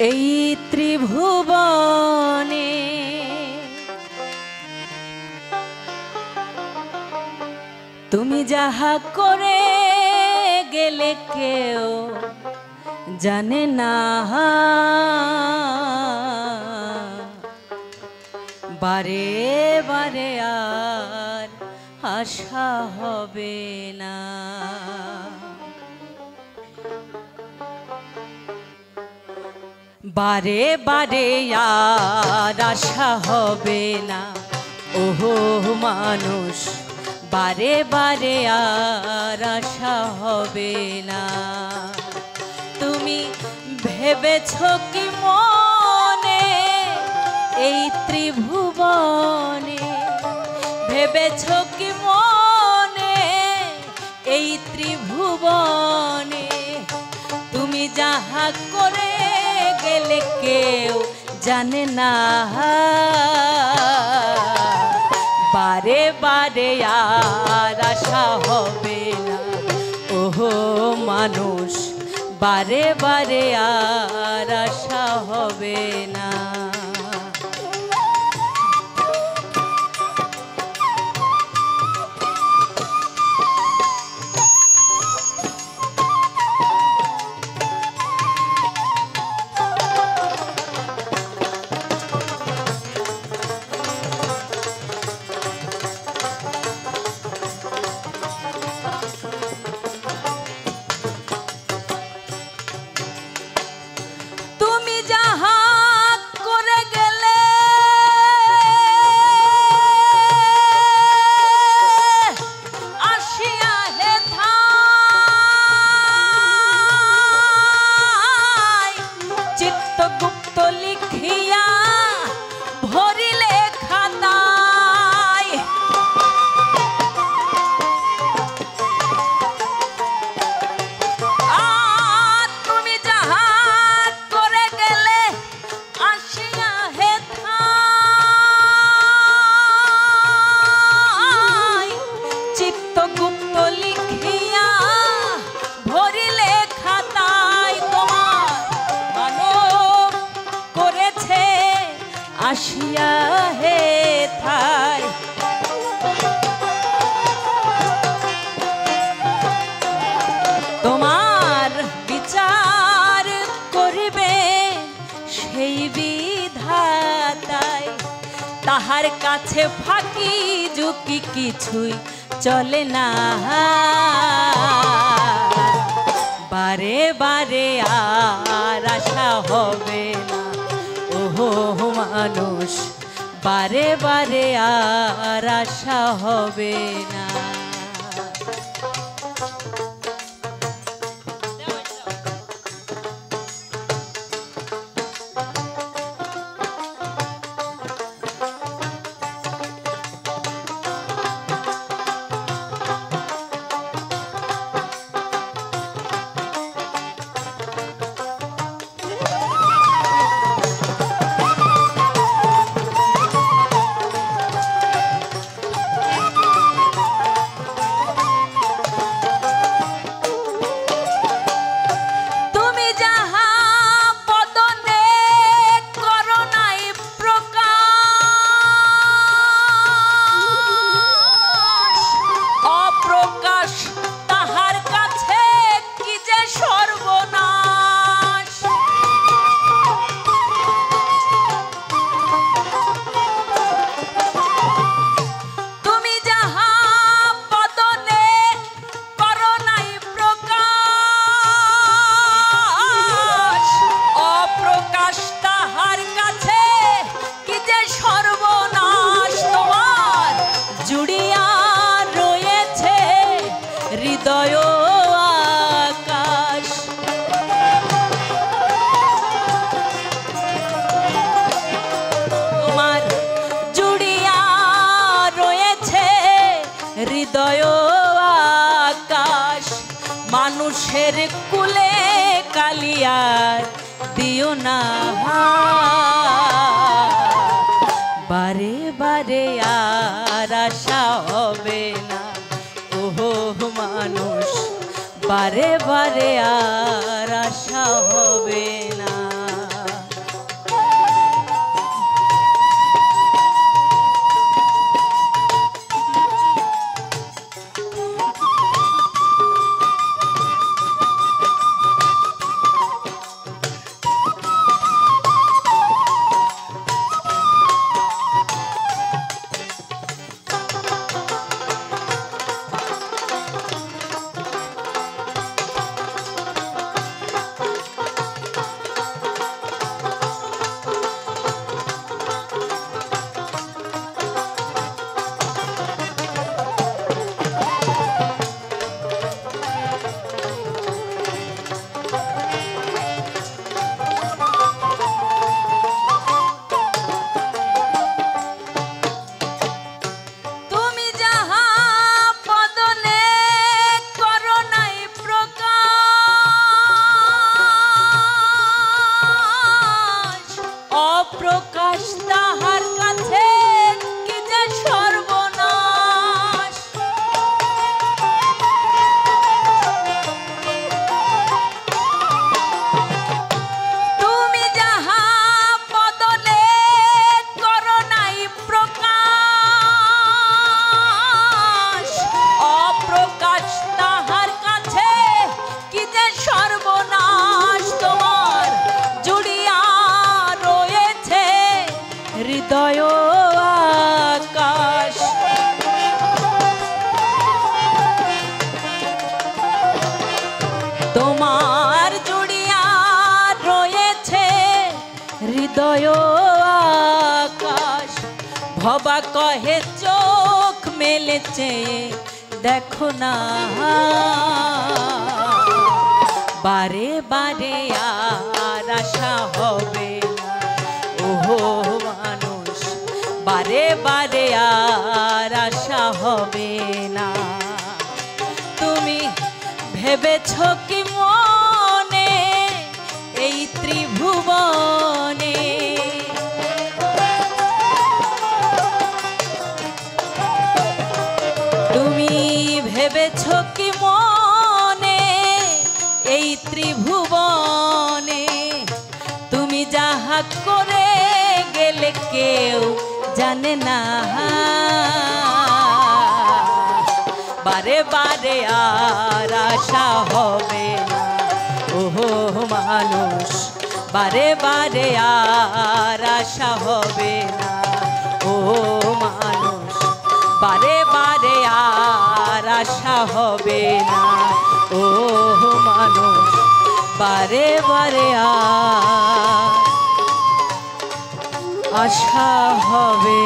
এই ত্রিভুবনে তুমি যাহা করে গেলে কেউ জানে না, বারে বারে আর আশা হবে না। বারে বারে আর আশা হবে না, ওহো মানুষ বারে বারে আর আশা হবে না। তুমি ভেবেছ কি মনে এই ত্রিভুবনে, ভেবেছ কি মনে এই ত্রিভুবনে তুমি যাহা করে গেলে কেউ জানে না, বারে বারে আর আশা হবে না, ওহো মানুষ বারে বারে আর আশা হবে না। আসিয়া হে থাই তোমার বিচার করিবে সেই বিধাতাই, তাহার কাছে ফাঁকি ঝুঁকি কিছুই চলে না, বারে বারে আর আশা হবে না, ওহো মানুষ বারে বারে আর আশা হবে না। হৃদয় আকাশ মানুষের কুলে কালিয়ার দিও না, বারে বারে আর আশা হবে না, ওহো মানুষ বারে বারে আর আশা হবে না। হৃদয় আকাশ ভবা কহে চোখ মেলেছে দেখো না বারে বারে আর আশা হবে না ওহো মানুষ বারে বারে আর আশা হবে না তুমি ভেবেছ কি মনে এই ত্রিভুবনে তুমি ভেবেছ কি মনে এই ত্রিভুবনে তুমি যাহা করে গেলে কেউ জানে না বারে বারে আর আশা হবে না ওহো মানুষ বারে বারে আর আশা হবে না ও মানুষ বারে বারে আর আশা হবে না ও মানুষ বারে বারে আর আশা হবে